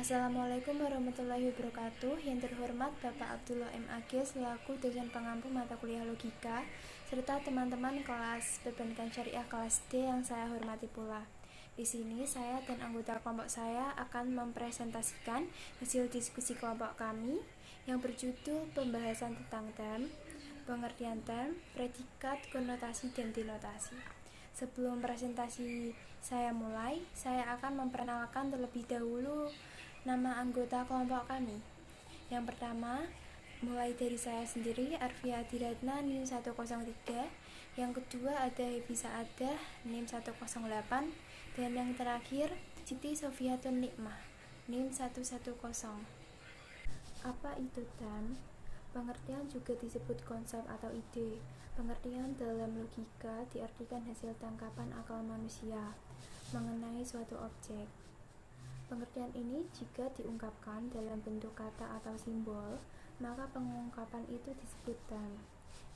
Assalamualaikum warahmatullahi wabarakatuh. Yang terhormat Bapak Abdullah M.Ag selaku dosen pengampu mata kuliah logika serta teman-teman kelas perbankan syariah kelas D yang saya hormati pula. Di sini saya dan anggota kelompok saya akan mempresentasikan hasil diskusi kelompok kami yang berjudul pembahasan tentang term, pengertian term, predikat, konotasi, dan denotasi. Sebelum presentasi saya mulai, saya akan memperkenalkan terlebih dahulu nama anggota kelompok kami. Yang pertama, mulai dari saya sendiri, Arfia Adiratna, NIM 103. Yang kedua ada Hebi Saadah, NIM 108. Dan yang terakhir, Siti Sofiatun Nikmah, NIM 110. Apa itu term? Pengertian juga disebut konsep atau ide. Pengertian dalam logika diartikan hasil tangkapan akal manusia mengenai suatu objek. Pengertian ini jika diungkapkan dalam bentuk kata atau simbol, maka pengungkapan itu disebut term.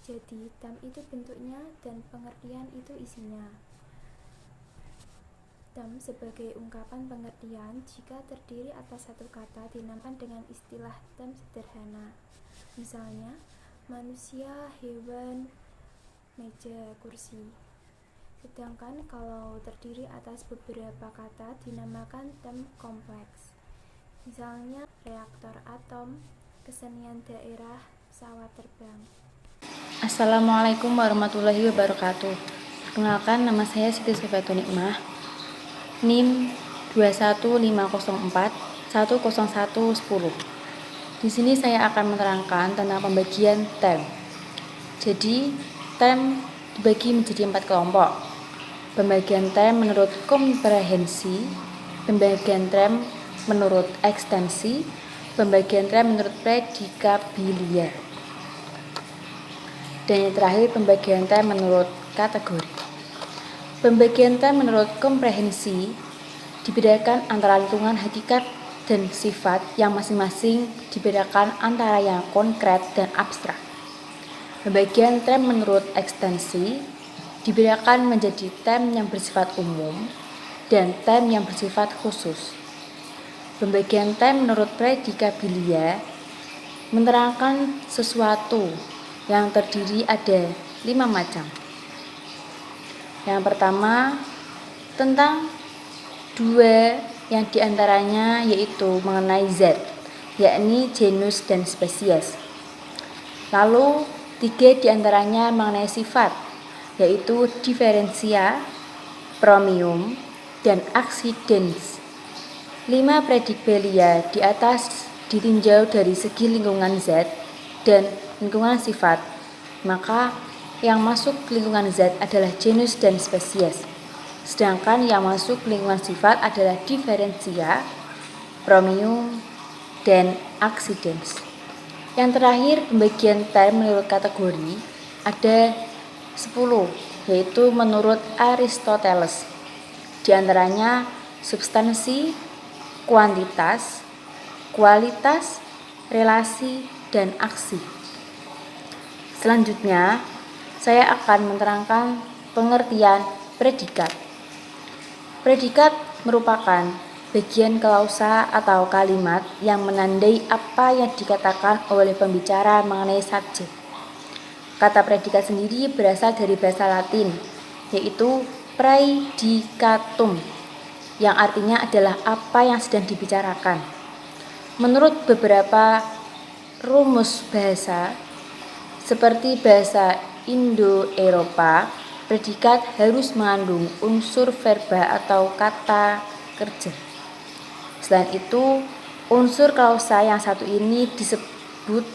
Jadi, term itu bentuknya dan pengertian itu isinya. Term sebagai ungkapan pengertian jika terdiri atas satu kata dinamakan dengan istilah term sederhana. Misalnya, manusia, hewan, meja, kursi. Sedangkan kalau terdiri atas beberapa kata dinamakan term kompleks. Misalnya, reaktor atom, kesenian daerah, pesawat terbang. Assalamualaikum warahmatullahi wabarakatuh. Perkenalkan, nama saya Siti Sofiatun Nikmah, NIM 21504 10110. Di sini saya akan menerangkan tentang pembagian term. Jadi, term dibagi menjadi 4 kelompok. Pembagian term menurut komprehensi, pembagian term menurut ekstensi, pembagian term menurut predikabilia, dan yang terakhir pembagian term menurut kategori. Pembagian term menurut komprehensi dibedakan antara lingkungan hakikat dan sifat yang masing-masing dibedakan antara yang konkret dan abstrak. Pembagian term menurut ekstensi dibedakan menjadi term yang bersifat umum dan term yang bersifat khusus. Pembagian term menurut predikabilia menerangkan sesuatu yang terdiri ada 5 macam. Yang pertama, tentang 2 yang diantaranya yaitu mengenai zat, yakni genus dan spesies. Lalu 3 diantaranya mengenai sifat, yaitu diferensia, bromium, dan aksidens. 5 predikabilia di atas ditinjau dari segi lingkungan zat dan lingkungan sifat, maka yang masuk lingkungan zat adalah genus dan spesies, sedangkan yang masuk lingkungan sifat adalah diferensia, bromium, dan aksidens. Yang terakhir, pembagian term menurut kategori ada 10, yaitu menurut Aristoteles. Di antaranya substansi, kuantitas, kualitas, relasi, dan aksi. Selanjutnya, saya akan menerangkan pengertian predikat. Predikat merupakan bagian klausa atau kalimat yang menandai apa yang dikatakan oleh pembicara mengenai subjek. Kata predikat sendiri berasal dari bahasa Latin, yaitu praedicatum, yang artinya adalah apa yang sedang dibicarakan. Menurut beberapa rumus bahasa, seperti bahasa Indo-Eropa, predikat harus mengandung unsur verba atau kata kerja. Selain itu, unsur klausa yang satu ini disebut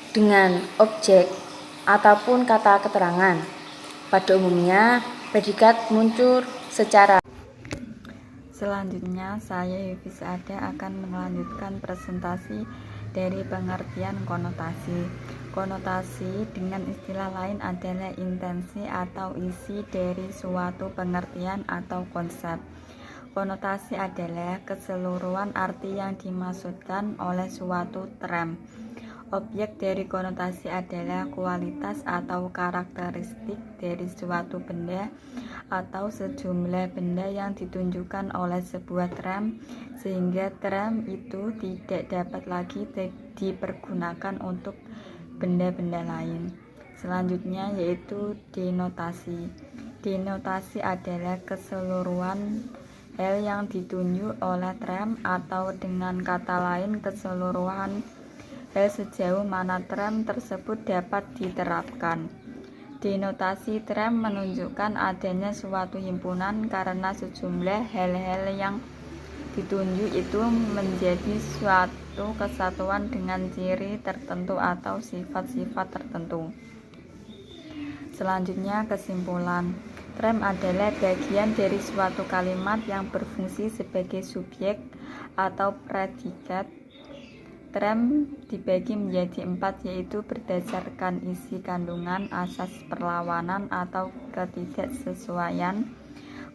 dengan objek ataupun kata keterangan. Pada umumnya, predikat muncul secara. Selanjutnya, saya Hebi Saadah akan melanjutkan presentasi dari pengertian konotasi. Konotasi dengan istilah lain adalah intensi atau isi dari suatu pengertian atau konsep. Konotasi adalah keseluruhan arti yang dimaksudkan oleh suatu term. Objek dari konotasi adalah kualitas atau karakteristik dari suatu benda atau sejumlah benda yang ditunjukkan oleh sebuah trem, sehingga trem itu tidak dapat lagi dipergunakan untuk benda-benda lain. Selanjutnya yaitu denotasi. Denotasi adalah keseluruhan hal yang ditunjuk oleh trem, atau dengan kata lain keseluruhan hal sejauh mana trem tersebut dapat diterapkan. Denotasi trem menunjukkan adanya suatu himpunan karena sejumlah hal-hal yang ditunjuk itu menjadi suatu kesatuan dengan ciri tertentu atau sifat-sifat tertentu. Selanjutnya, kesimpulan. Trem adalah bagian dari suatu kalimat yang berfungsi sebagai subjek atau predikat. Trem dibagi menjadi 4, yaitu berdasarkan isi kandungan, asas perlawanan atau ketidaksesuaian,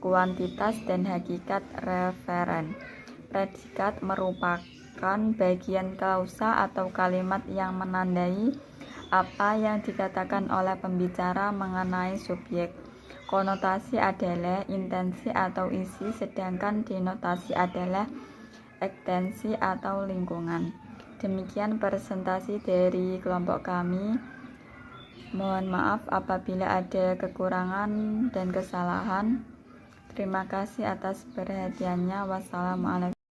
kuantitas, dan hakikat referen. Predikat merupakan bagian klausa atau kalimat yang menandai apa yang dikatakan oleh pembicara mengenai subjek. Konotasi adalah intensi atau isi, sedangkan denotasi adalah ekstensi atau lingkungan. Demikian presentasi dari kelompok kami. Mohon maaf apabila ada kekurangan dan kesalahan. Terima kasih atas perhatiannya. Wassalamualaikum.